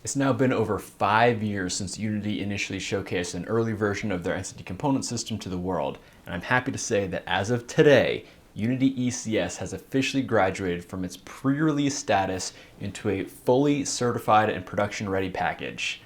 It's now been over 5 years since Unity initially showcased an early version of their entity component system to the world, and I'm happy to say that as of today, Unity ECS has officially graduated from its pre-release status into a fully certified and production-ready package.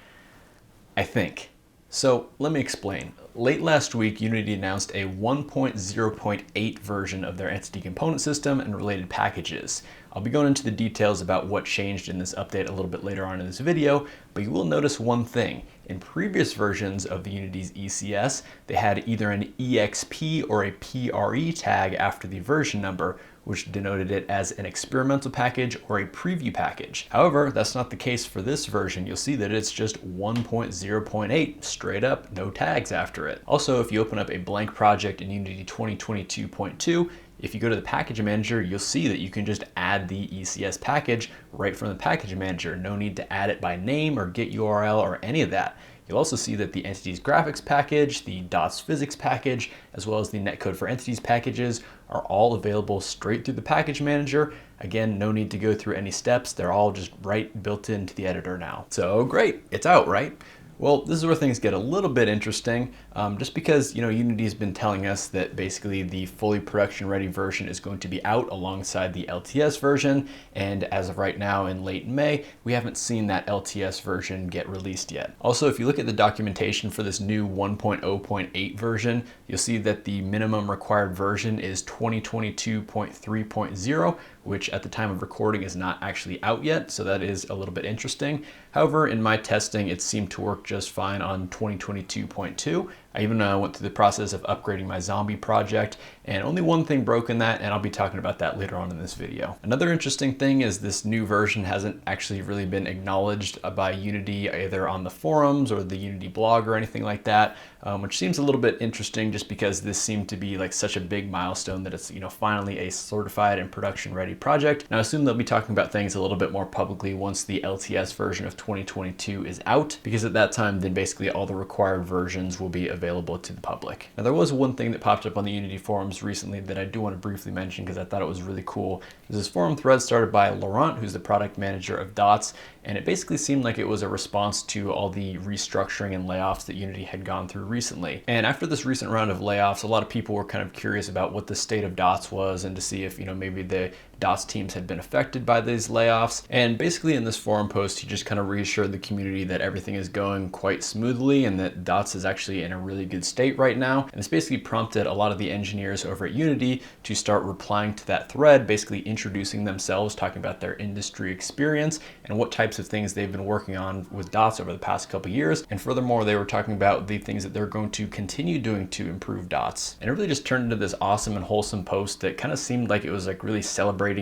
I think. So let me explain. Late last week, Unity announced a 1.0.8 version of their entity component system and related packages. I'll be going into the details about what changed in this update a little bit later on in this video, but you will notice one thing. In previous versions of the Unity's ECS, they had either an EXP or a PRE tag after the version number, which denoted it as an experimental package or a preview package. However, that's not the case for this version. You'll see that it's just 1.0.8, straight up, no tags after it. Also, if you open up a blank project in Unity 2022.2, if you go to the package manager, you'll see that you can just add the ECS package right from the package manager. No need to add it by name or get URL or any of that. You'll also see that the entities graphics package, the dots physics package, as well as the netcode for entities packages are all available straight through the package manager. Again, no need to go through any steps. They're all just right built into the editor now. So great, it's out, right? Well, this is where things get a little bit interesting, just because, Unity's been telling us that basically the fully production ready version is going to be out alongside the LTS version. And as of right now in late May, we haven't seen that LTS version get released yet. Also, if you look at the documentation for this new 1.0.8 version, you'll see that the minimum required version is 2022.3.0, which at the time of recording is not actually out yet. So that is a little bit interesting. However, in my testing, it seemed to work just fine on 2022.2. I even went through the process of upgrading my zombie project, and only one thing broke in that, and I'll be talking about that later on in this video. Another interesting thing is this new version hasn't actually really been acknowledged by Unity either on the forums or the Unity blog or anything like that, which seems a little bit interesting just because this seemed to be like such a big milestone that it's finally a certified and production ready project. Now I assume they'll be talking about things a little bit more publicly once the LTS version of 2022 is out, because at that time then basically all the required versions will be available to the public. Now there was one thing that popped up on the Unity forums recently that I do want to briefly mention because I thought it was really cool. There's this forum thread started by Laurent, who's the product manager of Dots, and it basically seemed like it was a response to all the restructuring and layoffs that Unity had gone through recently. And after this recent round of layoffs, a lot of people were kind of curious about what the state of Dots was and to see if, maybe the Dots teams had been affected by these layoffs. And basically in this forum post, he just kind of reassured the community that everything is going quite smoothly and that Dots is actually in a really good state right now. And this basically prompted a lot of the engineers over at Unity to start replying to that thread, basically introducing themselves, talking about their industry experience and what types of things they've been working on with Dots over the past couple years. And furthermore, they were talking about the things that they're going to continue doing to improve Dots. And it really just turned into this awesome and wholesome post that kind of seemed like it was like really celebrating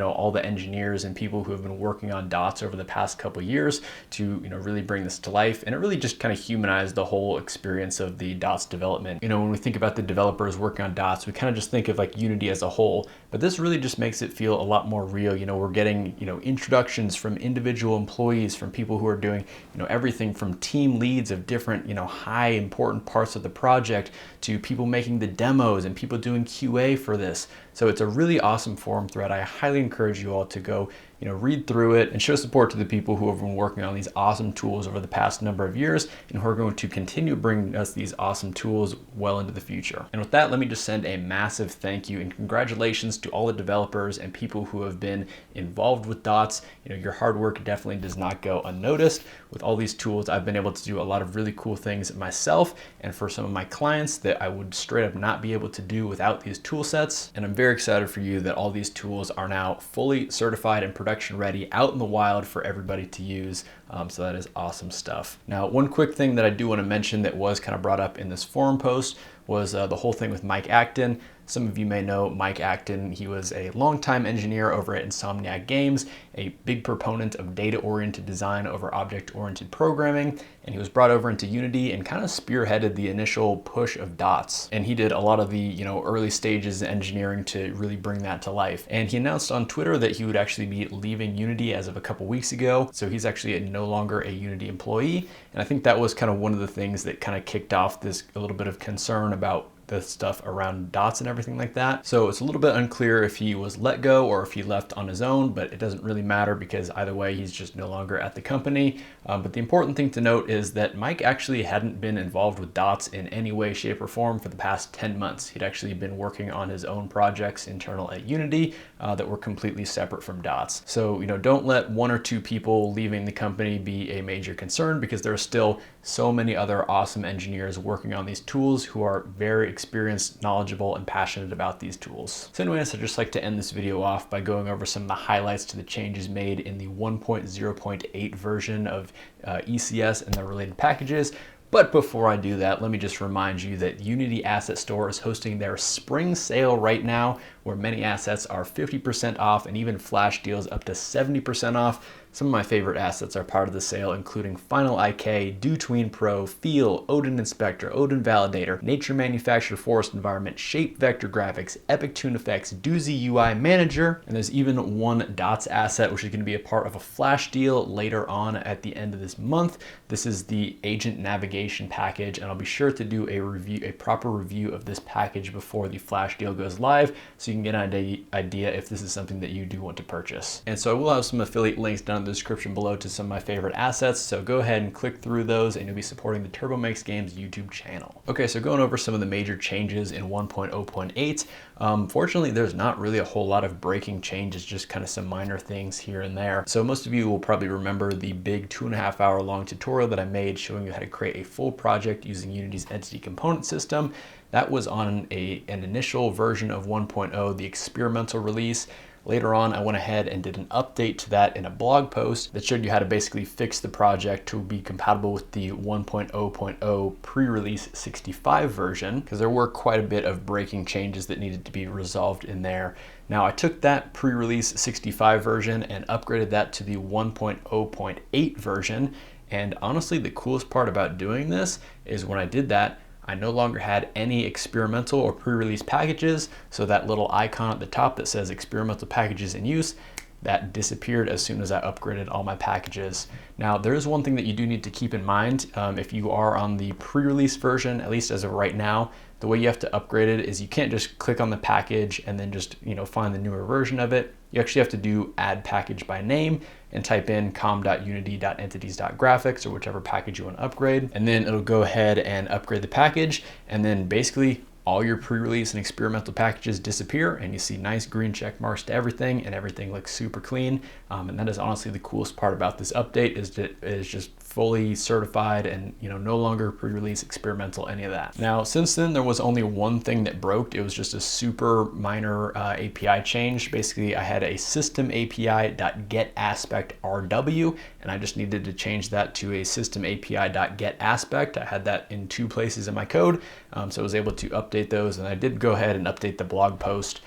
all the engineers and people who have been working on Dots over the past couple years to really bring this to life. And it really just kind of humanized the whole experience of the Dots development. When we think about the developers working on Dots, we kind of just think of like Unity as a whole, but this really just makes it feel a lot more real. We're getting introductions from individual employees, from people who are doing everything from team leads of different high important parts of the project to people making the demos and people doing QA for this. So it's a really awesome forum thread. I highly encourage you all to go read through it and show support to the people who have been working on these awesome tools over the past number of years and who are going to continue bringing us these awesome tools well into the future. And with that, let me just send a massive thank you and congratulations to all the developers and people who have been involved with Dots. Your hard work definitely does not go unnoticed. With all these tools, I've been able to do a lot of really cool things myself and for some of my clients that I would straight up not be able to do without these tool sets. And I'm very excited for you that all these tools are now fully certified and production ready out in the wild for everybody to use. So that is awesome stuff. Now, one quick thing that I do want to mention that was kind of brought up in this forum post was the whole thing with Mike Acton. Some of you may know Mike Acton. He was a longtime engineer over at Insomniac Games, a big proponent of data-oriented design over object-oriented programming, and he was brought over into Unity and kind of spearheaded the initial push of Dots. And he did a lot of the early stages of engineering to really bring that to life. And he announced on Twitter that he would actually be leaving Unity as of a couple weeks ago. So he's actually no longer a Unity employee. And I think that was kind of one of the things that kind of kicked off this a little bit of concern about the stuff around dots and everything like that. So it's a little bit unclear if he was let go or if he left on his own, but it doesn't really matter because either way, he's just no longer at the company. But the important thing to note is that Mike actually hadn't been involved with dots in any way, shape, or form for the past 10 months. He'd actually been working on his own projects internal at Unity that were completely separate from dots. So, don't let one or two people leaving the company be a major concern, because there are still so many other awesome engineers working on these tools who are very experienced, knowledgeable, and passionate about these tools. So anyways, I'd just like to end this video off by going over some of the highlights to the changes made in the 1.0.8 version of ECS and the related packages. But before I do that, let me just remind you that Unity Asset Store is hosting their spring sale right now, where many assets are 50% off and even flash deals up to 70% off. Some of my favorite assets are part of the sale, including Final IK, DoTween Pro, Feel, Odin Inspector, Odin Validator, Nature Manufactured Forest Environment, Shape Vector Graphics, Epic Toon Effects, Doozy UI Manager, and there's even one dots asset, which is going to be a part of a flash deal later on at the end of this month. This is the Agent Navigation package, and I'll be sure to do a proper review of this package before the flash deal goes live, so you can get an idea if this is something that you do want to purchase. And so I will have some affiliate links down in the description below to some of my favorite assets, so go ahead and click through those and you'll be supporting the Turbo Makes Games YouTube channel. Okay, so going over some of the major changes in 1.0.8. Fortunately, there's not really a whole lot of breaking changes, just kind of some minor things here and there. So most of you will probably remember the big 2.5 hour long tutorial that I made showing you how to create a full project using Unity's entity component system. That was on an initial version of 1.0, the experimental release. Later on, I went ahead and did an update to that in a blog post that showed you how to basically fix the project to be compatible with the 1.0.0 pre-release 65 version, because there were quite a bit of breaking changes that needed to be resolved in there. Now, I took that pre-release 65 version and upgraded that to the 1.0.8 version. And honestly, the coolest part about doing this is when I did that, I no longer had any experimental or pre-release packages, so that little icon at the top that says experimental packages in use, that disappeared as soon as I upgraded all my packages. Now, there is one thing that you do need to keep in mind. If you are on the pre-release version, at least as of right now, the way you have to upgrade it is you can't just click on the package and then just find the newer version of it. You actually have to do add package by name and type in com.unity.entities.graphics or whichever package you want to upgrade. And then it'll go ahead and upgrade the package. And then basically all your pre-release and experimental packages disappear and you see nice green check marks to everything and everything looks super clean. And that is honestly the coolest part about this update, is that it is just fully certified and no longer pre-release, experimental, any of that. Now, since then, there was only one thing that broke. It was just a super minor API change. Basically, I had a system API.getAspectRW, and I just needed to change that to a system API.getAspect. I had that in 2 places in my code, so I was able to update those, and I did go ahead and update the blog post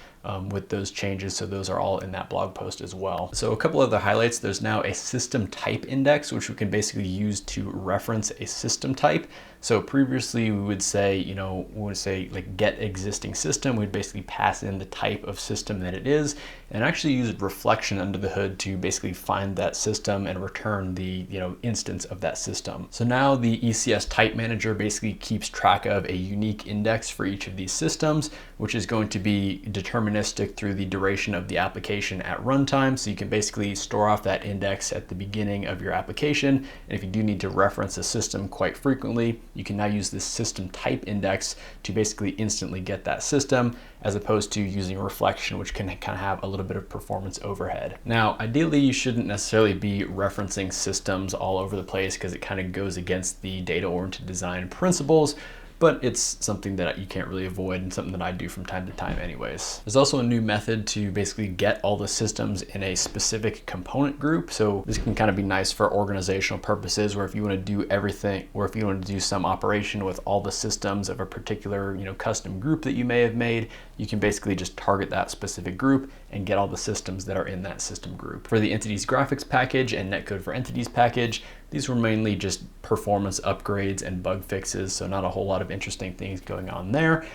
with those changes, so those are all in that blog post as well. So a couple other highlights: there's now a system type index, which we can basically use to reference a system type. So previously we would say, like get existing system, we'd basically pass in the type of system that it is, and actually use reflection under the hood to basically find that system and return the instance of that system. So now the ECS type manager basically keeps track of a unique index for each of these systems, which is going to be deterministic through the duration of the application at runtime. So you can basically store off that index at the beginning of your application, and if you do need to reference a system quite frequently, you can now use this system type index to basically instantly get that system, as opposed to using reflection, which can kind of have a little bit of performance overhead. Now, ideally, you shouldn't necessarily be referencing systems all over the place, because it kind of goes against the data-oriented design principles, but it's something that you can't really avoid and something that I do from time to time anyways. There's also a new method to basically get all the systems in a specific component group. So this can kind of be nice for organizational purposes, where if you want to do everything, or if you want to do some operation with all the systems of a particular custom group that you may have made, you can basically just target that specific group and get all the systems that are in that system group. For the Entities Graphics package and Netcode for Entities package, these were mainly just performance upgrades and bug fixes, so not a whole lot of interesting things going on there.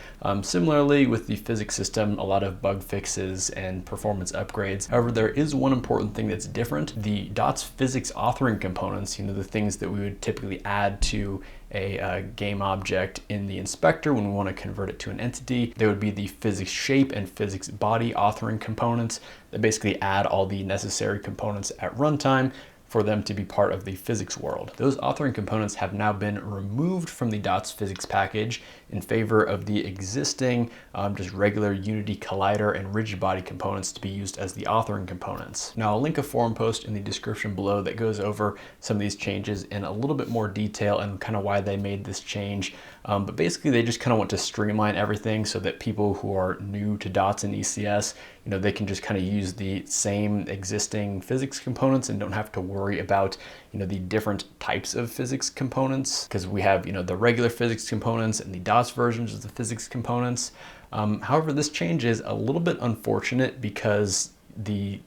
Similarly, with the physics system, a lot of bug fixes and performance upgrades. However, there is one important thing that's different. The dots physics authoring components, the things that we would typically add to a game object in the inspector when we want to convert it to an entity. There would be the physics shape and physics body authoring components that basically add all the necessary components at runtime for them to be part of the physics world. Those authoring components have now been removed from the dots physics package in favor of the existing just regular Unity collider and rigid body components to be used as the authoring components. Now I'll link a forum post in the description below that goes over some of these changes in a little bit more detail and kind of why they made this change. But basically they just kind of want to streamline everything so that people who are new to dots and ECS, they can just kind of use the same existing physics components and don't have to worry about, the different types of physics components, because we have, the regular physics components and the dots versions of the physics components. However, this change is a little bit unfortunate because the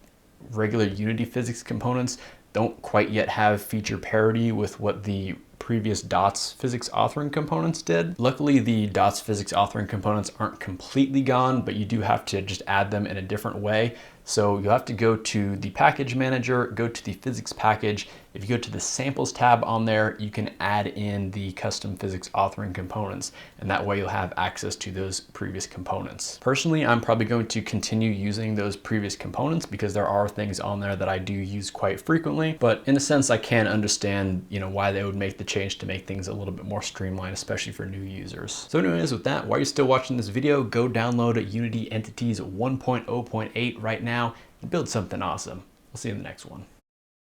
regular Unity physics components don't quite yet have feature parity with what the previous dots physics authoring components did. Luckily, the dots physics authoring components aren't completely gone, but you do have to just add them in a different way. So you'll have to go to the package manager, go to the physics package. If you go to the samples tab on there, you can add in the custom physics authoring components, and that way you'll have access to those previous components. Personally, I'm probably going to continue using those previous components because there are things on there that I do use quite frequently, but in a sense, I can understand, why they would make the change to make things a little bit more streamlined, especially for new users. So anyways, with that, while you're still watching this video, go download Unity Entities 1.0.8 right now and build something awesome. We'll see you in the next one.